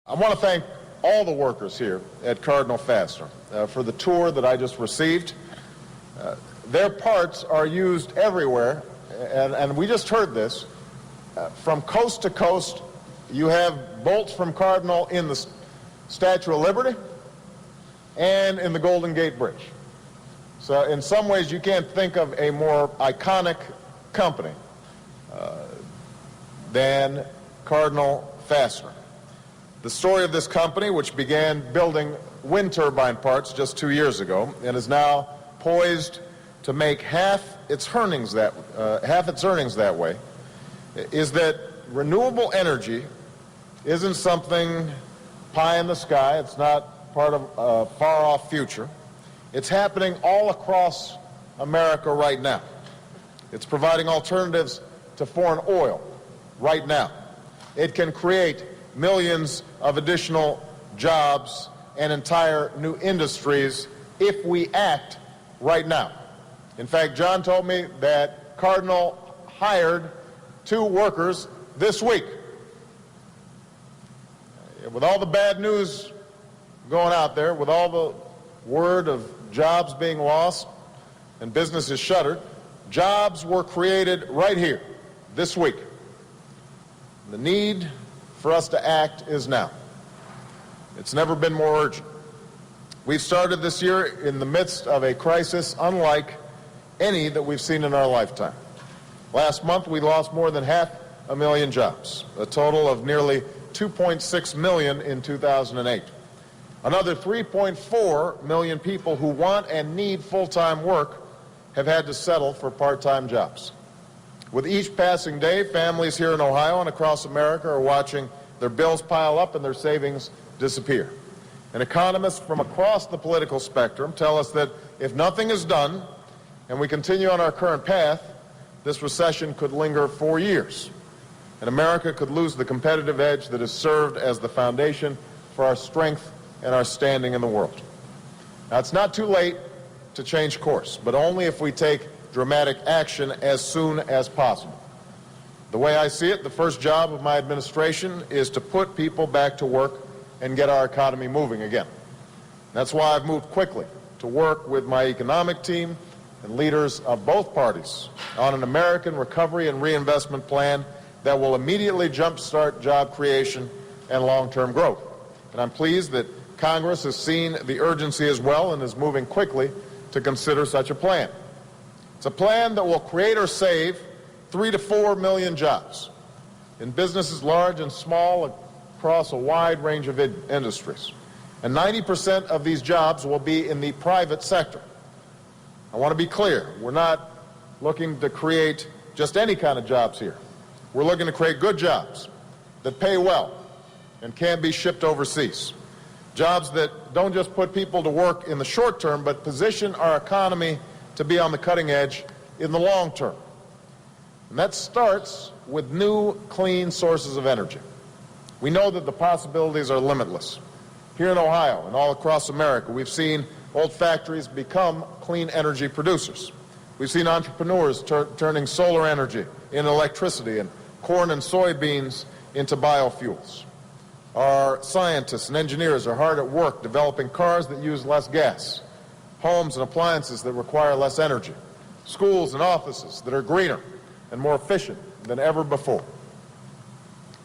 I want to thank all the workers here at Cardinal Fastener for the tour that I just received. Their parts are used everywhere, and we just heard this. From coast to coast, you have bolts from Cardinal in the Statue of Liberty and in the Golden Gate Bridge. So in some ways, you can't think of a more iconic company than Cardinal Fastener. The story of this company, which began building wind turbine parts just 2 years ago and is now poised to make half its earnings that way, is that renewable energy isn't something pie in the sky. It's not part of a far-off future. It's happening all across America right now. It's providing alternatives to foreign oil right now. It can create millions of additional jobs and entire new industries if we act right now. In fact, John told me that Cardinal hired 2 workers this week. With all the bad news going out there, with all the word of jobs being lost and businesses shuttered, jobs were created right here this week. The need for us to act is now. It's never been more urgent. We've started this year in the midst of a crisis unlike any that we've seen in our lifetime. Last month, we lost more than 500,000 jobs, a total of nearly 2.6 million in 2008. Another 3.4 million people who want and need full-time work have had to settle for part-time jobs. With each passing day, families here in Ohio and across America are watching their bills pile up and their savings disappear. And economists from across the political spectrum tell us that if nothing is done and we continue on our current path, this recession could linger for years, and America could lose the competitive edge that has served as the foundation for our strength and our standing in the world. Now, it's not too late to change course, but only if we take dramatic action as soon as possible. The way I see it, the first job of my administration is to put people back to work and get our economy moving again. That's why I've moved quickly to work with my economic team and leaders of both parties on an American recovery and reinvestment plan that will immediately jumpstart job creation and long-term growth. And I'm pleased that Congress has seen the urgency as well and is moving quickly to consider such a plan. It's a plan that will create or save 3 to 4 million jobs in businesses large and small across a wide range of industries. And 90% of these jobs will be in the private sector. I want to be clear, we're not looking to create just any kind of jobs here. We're looking to create good jobs that pay well and can be shipped overseas. Jobs that don't just put people to work in the short term, but position our economy to be on the cutting edge in the long term. And that starts with new, clean sources of energy. We know that the possibilities are limitless. Here in Ohio and all across America, we've seen old factories become clean energy producers. We've seen entrepreneurs turning solar energy into electricity and corn and soybeans into biofuels. Our scientists and engineers are hard at work developing cars that use less gas, homes and appliances that require less energy, schools and offices that are greener and more efficient than ever before.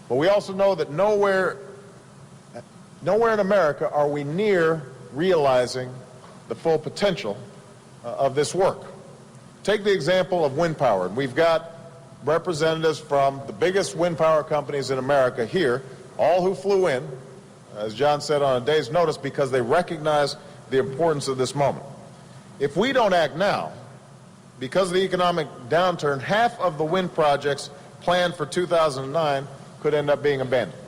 But we also know that nowhere in America are we near realizing the full potential of this work. Take the example of wind power. We've got representatives from the biggest wind power companies in America here, all who flew in, as John said, on a day's notice because they recognize the importance of this moment. If we don't act now, because of the economic downturn, half of the wind projects planned for 2009 could end up being abandoned.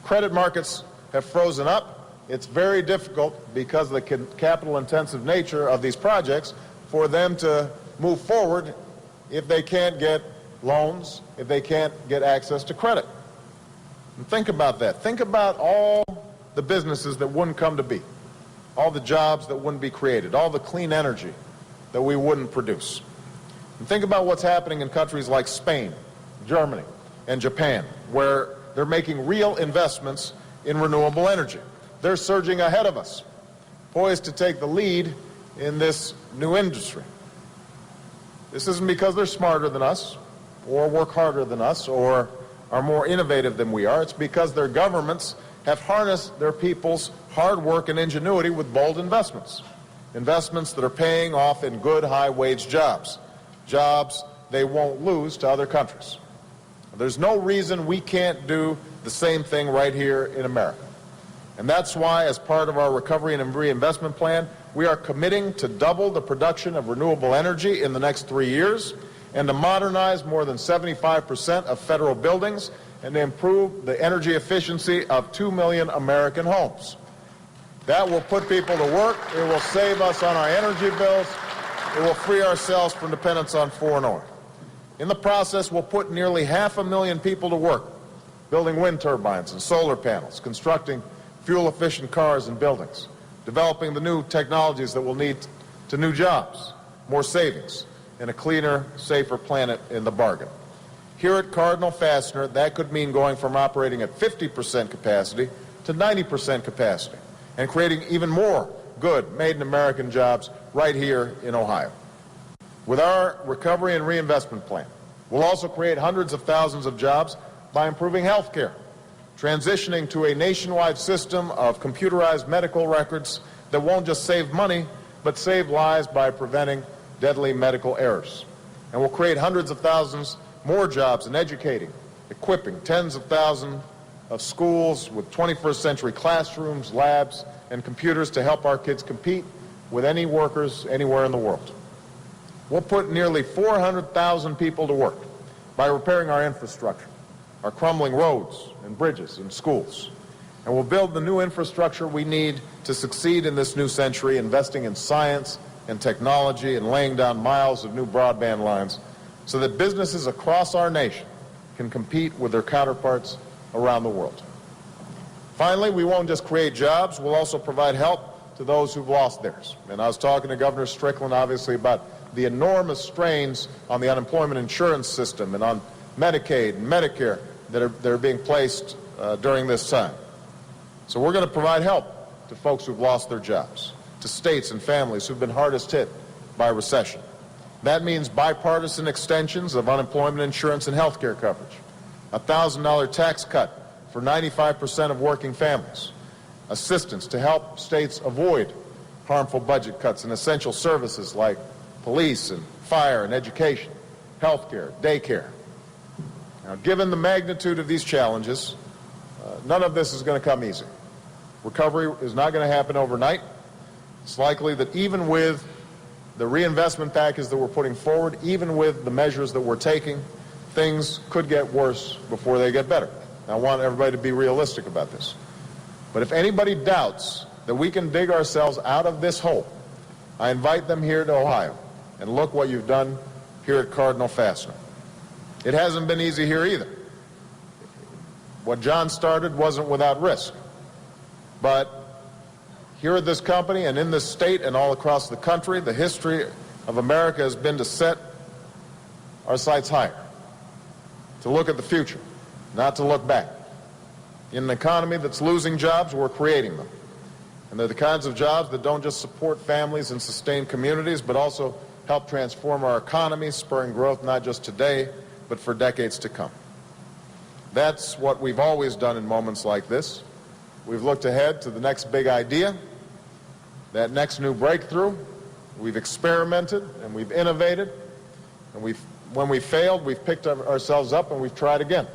Credit markets have frozen up. It's very difficult because of the capital-intensive nature of these projects for them to move forward if they can't get loans, if they can't get access to credit. And think about that. Think about all the businesses that wouldn't come to be, all the jobs that wouldn't be created, all the clean energy that we wouldn't produce. And think about what's happening in countries like Spain, Germany, and Japan, where they're making real investments in renewable energy. They're surging ahead of us, poised to take the lead in this new industry. This isn't because they're smarter than us, or work harder than us, or are more innovative than we are. It's because their governments have harnessed their people's hard work and ingenuity with bold investments. Investments that are paying off in good, high-wage jobs. Jobs they won't lose to other countries. There's no reason we can't do the same thing right here in America. And that's why, as part of our Recovery and Reinvestment Plan, we are committing to double the production of renewable energy in the next 3 years and to modernize more than 75% of federal buildings and to improve the energy efficiency of 2 million American homes. That will put people to work. It will save us on our energy bills. It will free ourselves from dependence on foreign oil. In the process, we'll put nearly 500,000 people to work, building wind turbines and solar panels, constructing fuel-efficient cars and buildings, developing the new technologies that will lead to new jobs, more savings, and a cleaner, safer planet in the bargain. Here at Cardinal Fastener, that could mean going from operating at 50% capacity to 90% capacity and creating even more good made-in-American jobs right here in Ohio. With our Recovery and Reinvestment Plan, we'll also create hundreds of thousands of jobs by improving health care, transitioning to a nationwide system of computerized medical records that won't just save money, but save lives by preventing deadly medical errors. And we'll create hundreds of thousands more jobs in educating, equipping tens of thousands of schools with 21st century classrooms, labs, and computers to help our kids compete with any workers anywhere in the world. We'll put nearly 400,000 people to work by repairing our infrastructure, our crumbling roads and bridges and schools. And we'll build the new infrastructure we need to succeed in this new century, investing in science and technology and laying down miles of new broadband lines so that businesses across our nation can compete with their counterparts around the world. Finally, we won't just create jobs, we'll also provide help to those who've lost theirs. And I was talking to Governor Strickland, obviously, about the enormous strains on the unemployment insurance system and on Medicaid and Medicare that are being placed during this time. So we're going to provide help to folks who've lost their jobs, to states and families who've been hardest hit by recession. That means bipartisan extensions of unemployment insurance and health care coverage, a $1,000 tax cut for 95% of working families, assistance to help states avoid harmful budget cuts in essential services like police and fire and education, health care, daycare. Now, given the magnitude of these challenges, none of this is going to come easy. Recovery is not going to happen overnight. It's likely that even with the reinvestment package that we're putting forward, even with the measures that we're taking, things could get worse before they get better. I want everybody to be realistic about this. But if anybody doubts that we can dig ourselves out of this hole, I invite them here to Ohio and look what you've done here at Cardinal Fastener. It hasn't been easy here either. What John started wasn't without risk. But here at this company and in this state and all across the country, the history of America has been to set our sights higher, to look at the future, not to look back. In an economy that's losing jobs, we're creating them. And they're the kinds of jobs that don't just support families and sustain communities, but also help transform our economy, spurring growth not just today, but for decades to come. That's what we've always done in moments like this. We've looked ahead to the next big idea, that next new breakthrough. We've experimented and we've innovated, and when we failed, we've picked ourselves up and we've tried again.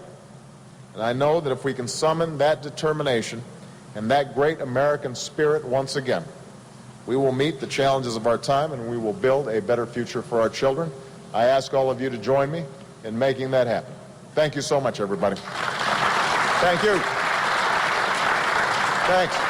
And I know that if we can summon that determination and that great American spirit once again, we will meet the challenges of our time and we will build a better future for our children. I ask all of you to join me in making that happen. Thank you so much, everybody. Thank you. Thanks.